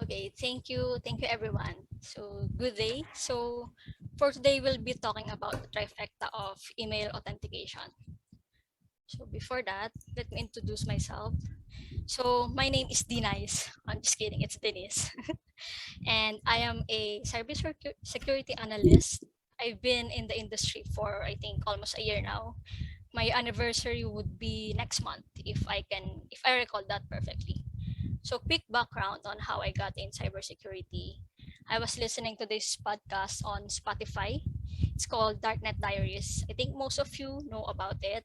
Okay, thank you everyone. So good day. So for today we'll be talking about the trifecta of email authentication. So before that, let me introduce myself. So my name is Denice. I'm just kidding, it's Denice. And I am a cybersecurity analyst. I've been in the industry for I think almost a year now. My anniversary would be next month if I recall that perfectly. So, quick background on how I got in cybersecurity. I was listening to this podcast on Spotify. It's called Darknet Diaries. I think most of you know about it.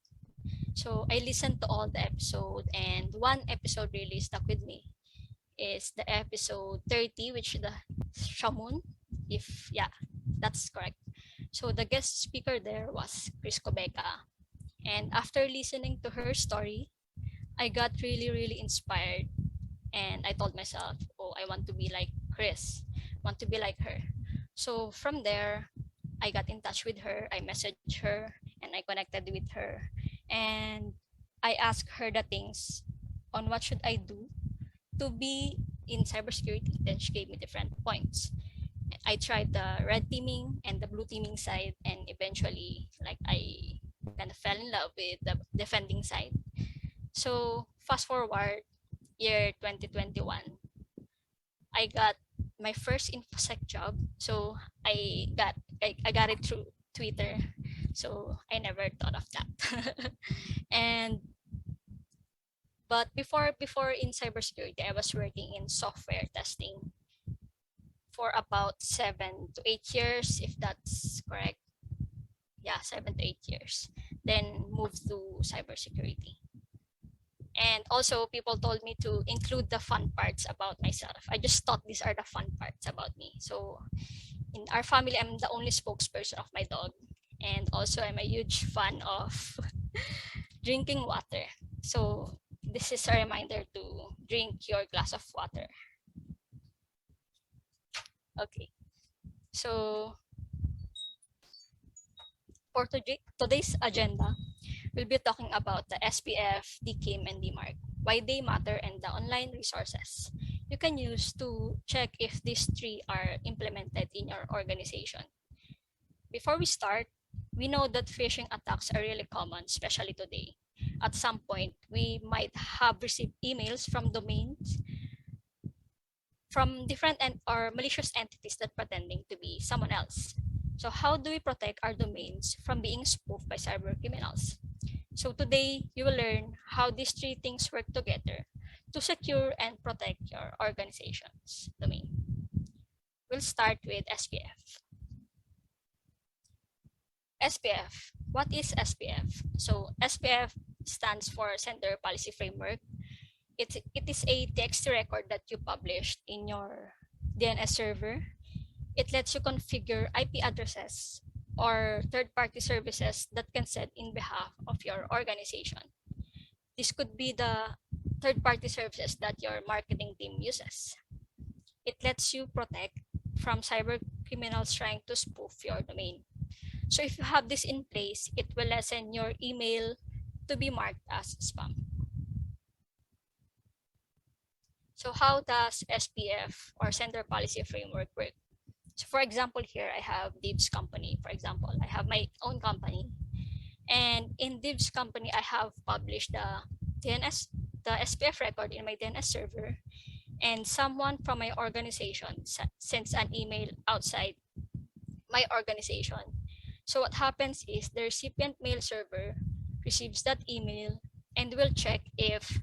So, I listened to all the episode, and one episode really stuck with me is the episode 30, which is the Shamun. If yeah, that's correct. So the guest speaker there was Chris Kobeka. And after listening to her story, I got really inspired, and I told myself, oh, I want to be like Chris, want to be like her. So from there, I got in touch with her, I messaged her, and I connected with her. And I asked her the things on what should I do to be in cybersecurity. Then she gave me different points. I tried the red teaming and the blue teaming side, and eventually, like, I kind of fell in love with the defending side. So fast forward year 2021, I got my first infosec job. So I got it through Twitter. So I never thought of that. And but before in cybersecurity, I was working in software testing for about 7 to 8 years, if that's correct. Yeah, 7 to 8 years. Then moved to cybersecurity. And also, people told me to include the fun parts about myself. I just thought these are the fun parts about me. So, in our family, I'm the only spokesperson of my dog. And also, I'm a huge fan of drinking water. So, this is a reminder to drink your glass of water. Okay. So, for today's agenda, we'll be talking about the SPF, DKIM, and DMARC, why they matter, and the online resources you can use to check if these three are implemented in your organization. Before we start, we know that phishing attacks are really common, especially today. At some point, we might have received emails from domains from different or malicious entities that pretending to be someone else. So how do we protect our domains from being spoofed by cyber criminals? So today, you will learn how these three things work together to secure and protect your organization's domain. We'll start with SPF. SPF. What is SPF? So SPF stands for Sender Policy Framework. It is a text record that you published in your DNS server. It lets you configure IP addresses or third-party services that can send in behalf of your organization. This could be the third-party services that your marketing team uses. It lets you protect from cyber criminals trying to spoof your domain. So if you have this in place, it will lessen your email to be marked as spam. So how does SPF or Sender Policy Framework work? So for example, here I have Div's company. For example, I have my own company. And in Div's company, I have published the SPF record in my DNS server. And someone from my organization sends an email outside my organization. So what happens is the recipient mail server receives that email and will check if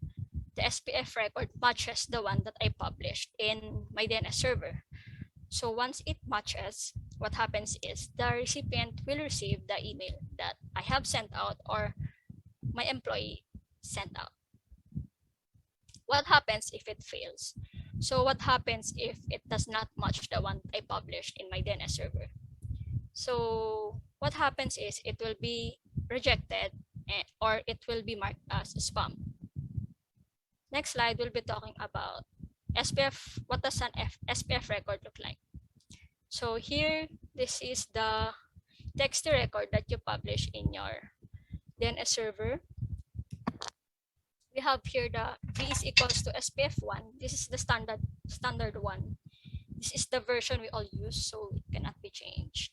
the SPF record matches the one that I published in my DNS server. So once it matches, what happens is the recipient will receive the email that I have sent out or my employee sent out. What happens if it fails? So what happens if it does not match the one I published in my DNS server? So what happens is it will be rejected or it will be marked as spam. Next slide, we'll be talking about SPF. What does an SPF record look like? So here, this is the text record that you publish in your DNS server. we have here the V is equals to SPF1. This is the standard one. This is the version we all use, so it cannot be changed.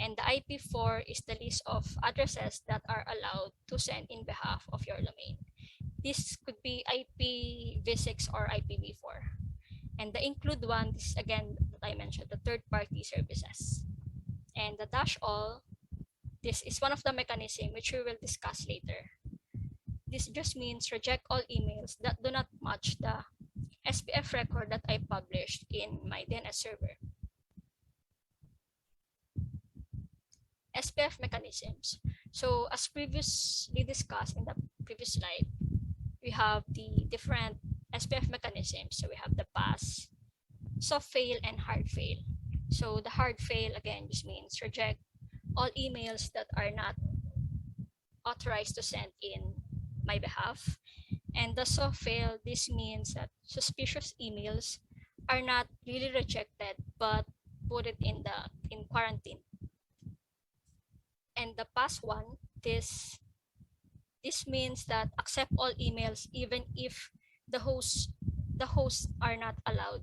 And the IP4 is the list of addresses that are allowed to send in behalf of your domain. This could be IPv6 or IPv4. And the include one, this is again that I mentioned, the third-party services. And the dash all, this is one of the mechanisms which we will discuss later. This just means reject all emails that do not match the SPF record that I published in my DNS server. SPF mechanisms. So as previously discussed in the previous slide, we have the different SPF mechanisms. So we have the pass, soft fail, and hard fail. So the hard fail, again, just means reject all emails that are not authorized to send in my behalf. And the soft fail, this means that suspicious emails are not really rejected, but put it in quarantine. And the pass one, this means that accept all emails even if the hosts are not allowed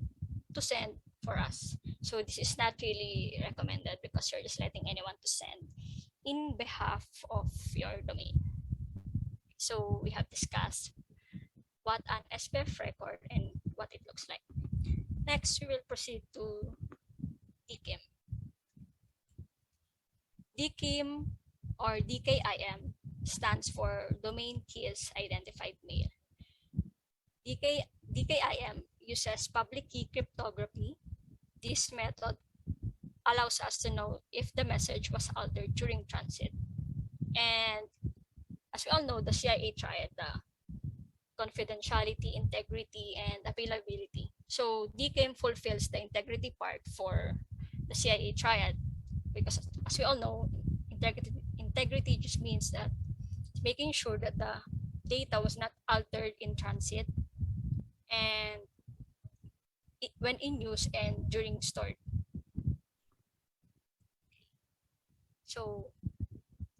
to send for us. So this is not really recommended because you're just letting anyone to send in behalf of your domain. So we have discussed what an SPF record and what it looks like. Next, we will proceed to DKIM. DKIM or DKIM stands for Domain Keys Identified Mail. DKIM uses public key cryptography. This method allows us to know if the message was altered during transit. And as we all know, the CIA triad, the confidentiality, integrity, and availability. So DKIM fulfills the integrity part for the CIA triad because as we all know, integrity just means that it's making sure that the data was not altered in transit and when in use and during stored. So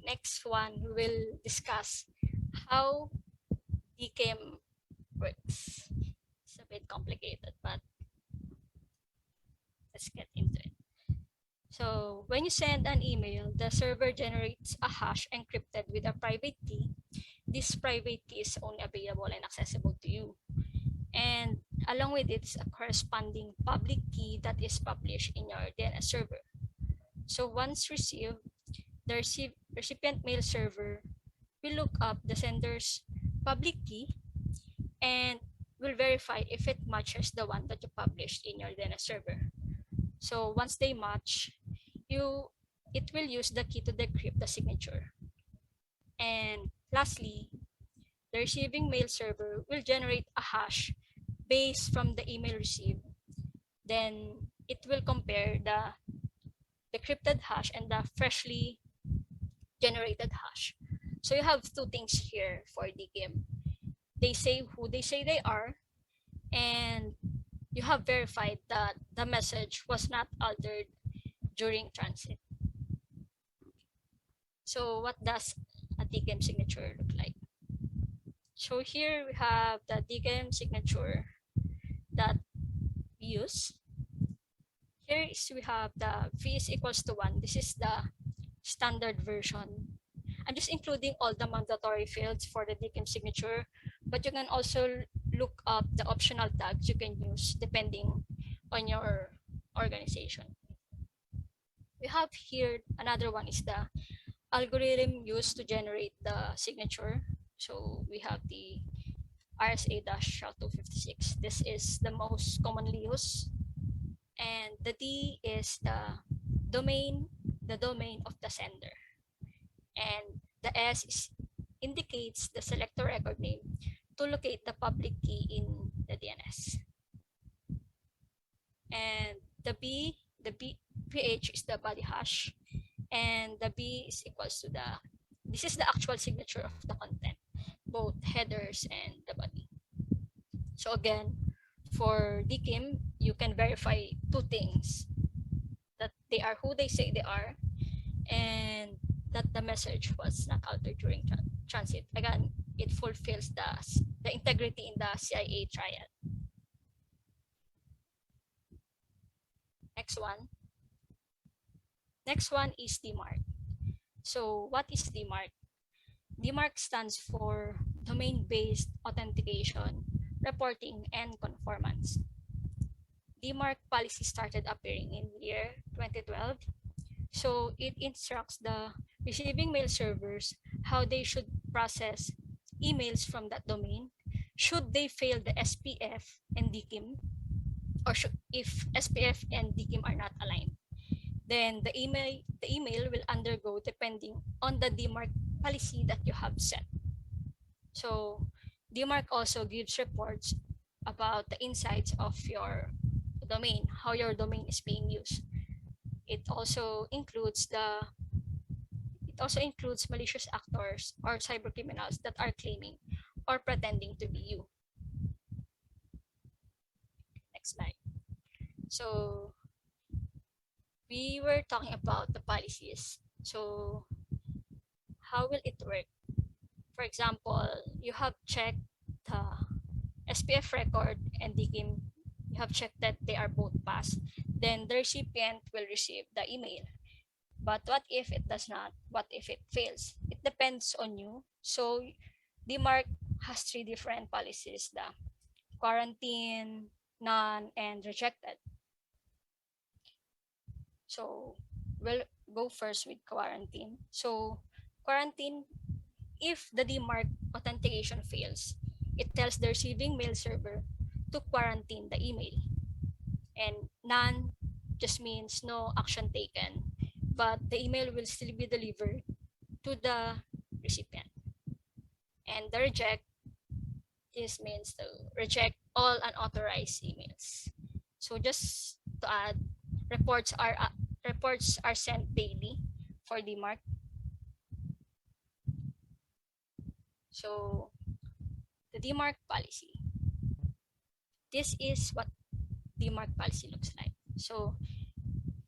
next one, we will discuss how DKIM works. It's a bit complicated, but let's get into it. So when you send an email, the server generates a hash encrypted with a private key. This private key is only available and accessible to you. And along with it is a corresponding public key that is published in your DNS server. So once received, the recipient mail server will look up the sender's public key and will verify if it matches the one that you published in your DNS server. So once they match, it will use the key to decrypt the signature. And lastly, the receiving mail server will generate a hash based from the email received. Then it will compare the decrypted hash and the freshly generated hash. So you have two things here for DKIM. They say who they say they are, and you have verified that the message was not altered during transit. So what does a DKIM signature look like? So here we have the DKIM signature that we use. Here is we have the V is equals to 1. This is the standard version. I'm just including all the mandatory fields for the DKIM signature, but you can also look up the optional tags you can use depending on your organization. We have here another one is the algorithm used to generate the signature. So we have the RSA-256. This is the most commonly used. And the D is the domain of the sender. And the S indicates the selector record name to locate the public key in the DNS. And the PH is the body hash, and the B is equals to this is the actual signature of the content, both headers and the body. So again, for DKIM, you can verify two things: that they are who they say they are, and that the message was not altered during transit. Again, it fulfills the integrity in the CIA trial. Next one. Next one is DMARC. So what is DMARC? DMARC stands for Domain-Based Authentication, Reporting, and Conformance. DMARC policy started appearing in year 2012. So it instructs the receiving mail servers how they should process emails from that domain should they fail the SPF and DKIM, or if SPF and DKIM are not aligned. Then the email will undergo depending on the DMARC policy that you have set. So DMARC also gives reports about the insights of your domain, how your domain is being used. It also includes malicious actors or cyber criminals that are claiming or pretending to be you. Next slide. So we were talking about the policies. So how will it work? For example, you have checked the SPF record and DKIM. You have checked that they are both passed. Then the recipient will receive the email. But what if it does not? What if it fails? It depends on you. So DMARC has 3 different policies: the quarantine, none, and rejected. So we'll go first with quarantine. So quarantine, if the DMARC authentication fails, it tells the receiving mail server to quarantine the email. And none just means no action taken, but the email will still be delivered to the recipient. And the reject, this means to reject all unauthorized emails. So just to add, reports are sent daily for DMARC. So the DMARC policy. This is what DMARC policy looks like. So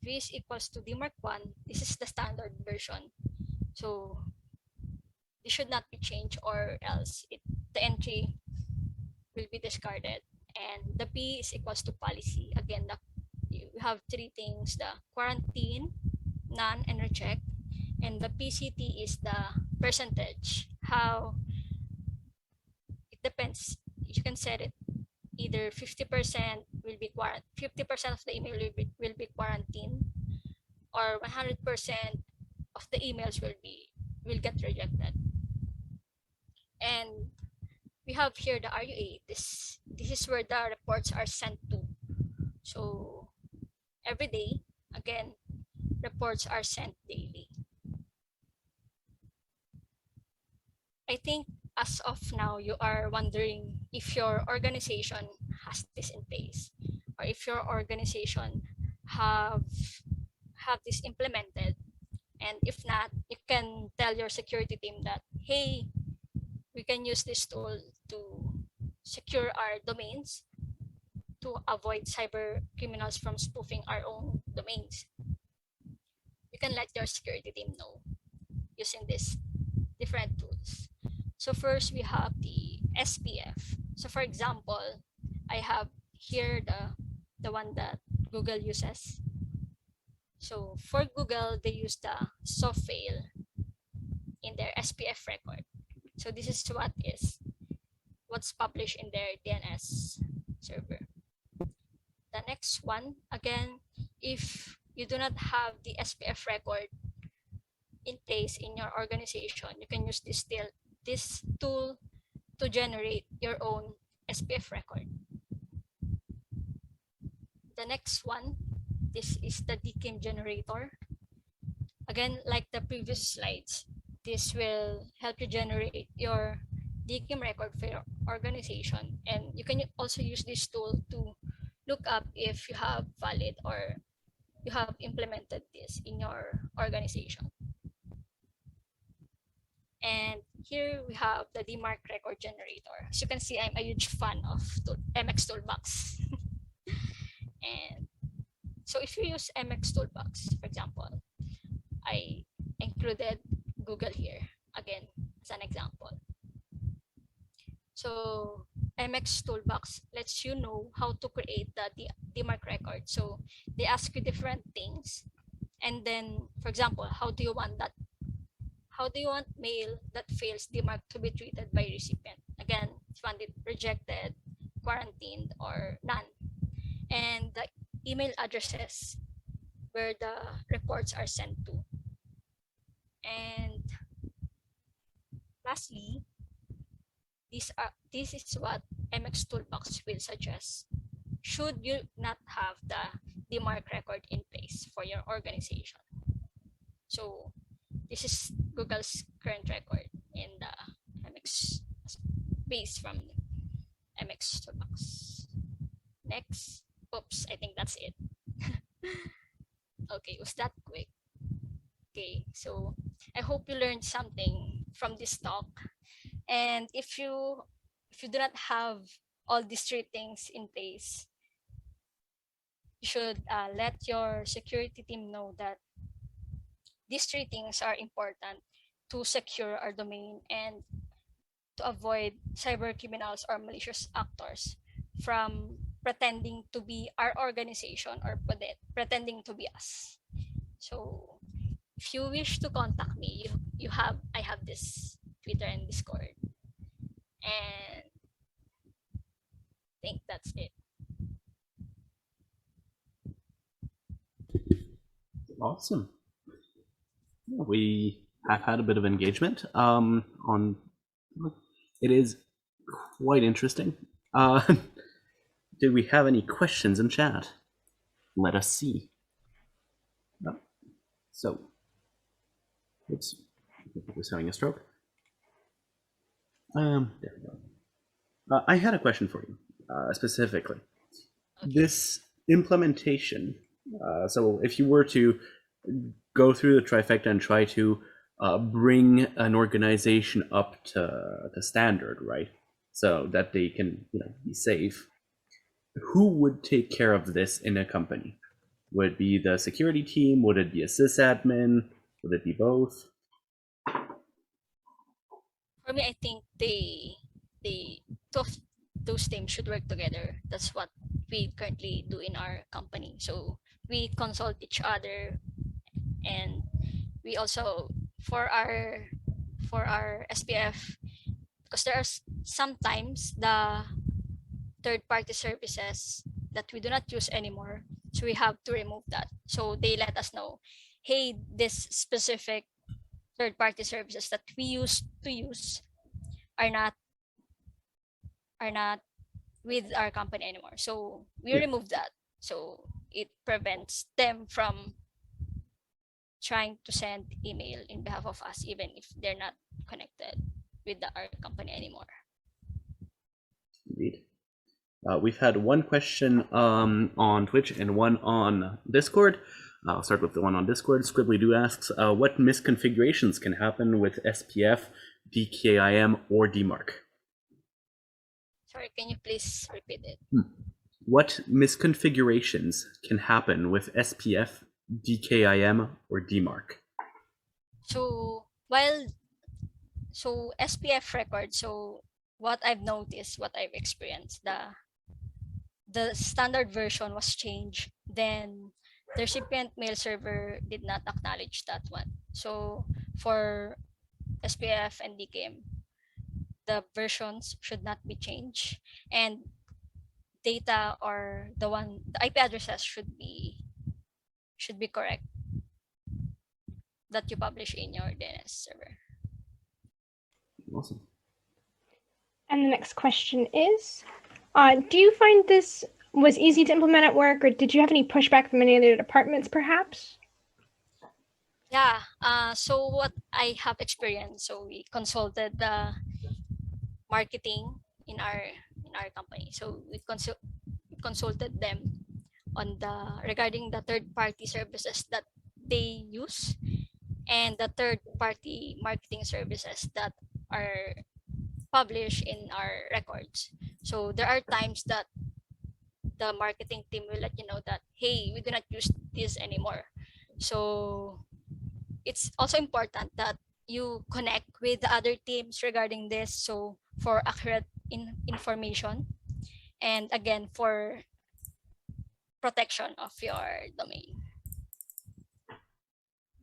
this equals to DMARC 1. This is the standard version. So this should not be changed, or else the entry will be discarded. And the P is equals to policy. Again, you have 3 things: the quarantine, none, and reject. And the PCT is the percentage. How it depends. You can set it either 50% will be 50% of the email will be quarantined, or 100% of the emails will get rejected. And we have here the RUA. This is where the reports are sent to. So every day, again, reports are sent daily. I think as of now, you are wondering if your organization has this in place, or if your organization have this implemented. And if not, you can tell your security team that, hey, we can use this tool to secure our domains to avoid cyber criminals from spoofing our own domains. You can let your security team know using these different tools. So first we have the SPF. So for example, I have here the one that Google uses. So for Google, they use the soft fail in their SPF record. So this is what's published in their DNS server. The next one, again, if you do not have the SPF record in place in your organization, you can use this tool to generate your own SPF record. The next one, this is the DKIM Generator. Again, like the previous slides, this will help you generate your DKIM record for your organization. And you can also use this tool to look up if you have valid or you have implemented this in your organization. And here we have the DMARC record generator. As you can see, I'm a huge fan of MX Toolbox. And so if you use MX Toolbox, for example, I included Google here, again, as an example. So MX Toolbox lets you know how to create the DMARC record. So they ask you different things, and then, for example, how do you want mail that fails DMARC to be treated by recipient? Again, if you want it rejected, quarantined, or none. And the email addresses where the reports are sent to. And lastly, this is what MX Toolbox will suggest. Should you not have the DMARC record in place for your organization? So this is Google's current record in the MX base from MX Toolbox. Next. Oops, I think that's it. Okay, was that quick? Okay, so I hope you learned something from this talk. And if you do not have all these three things in place, you should let your security team know that these three things are important to secure our domain and to avoid cyber criminals or malicious actors from pretending to be our organization or pretending to be us. So if you wish to contact me, I have this Twitter and Discord. And I think that's it. Awesome. We have had a bit of engagement on. It is quite interesting. Did we have any questions in chat? Let us see. No. So, oops, I was having a stroke. There we go. I had a question for you, specifically. Okay. This implementation. So, if you were to go through the trifecta and try to bring an organization up to standard, right? So that they can, be safe. Who would take care of this in a company? Would it be the security team? Would it be a sysadmin? Would it be both? For me, I think they two of those teams should work together. That's what we currently do in our company. So we consult each other, and we also for our SPF, because there are sometimes the third-party services that we do not use anymore, so we have to remove that. So they let us know, hey, this specific third-party services that we used to use are not with our company anymore. So we remove that. So it prevents them from trying to send email in behalf of us, even if they're not connected with our company anymore. Indeed. We've had one question on Twitch and one on Discord. I'll start with the one on Discord. Scribbly-Doo asks, what misconfigurations can happen with SPF, DKIM, or DMARC? Sorry, can you please repeat it? What misconfigurations can happen with SPF, DKIM, or DMARC? So SPF Record, so what I've noticed, what I've experienced, the standard version was changed, then the recipient mail server did not acknowledge that one. So for SPF and DKIM, the versions should not be changed, and data or the IP addresses should be correct that you publish in your DNS server. Awesome. And the next question is, do you find this was easy to implement at work, or did you have any pushback from any other departments, perhaps? Yeah. So what I have experienced, so we consulted the marketing in our company. So we consulted them on regarding the third-party services that they use and the third-party marketing services that are published in our records. So there are times that the marketing team will let you know that, hey, we do not use this anymore. So it's also important that you connect with the other teams regarding this, so for accurate information, and again for protection of your domain.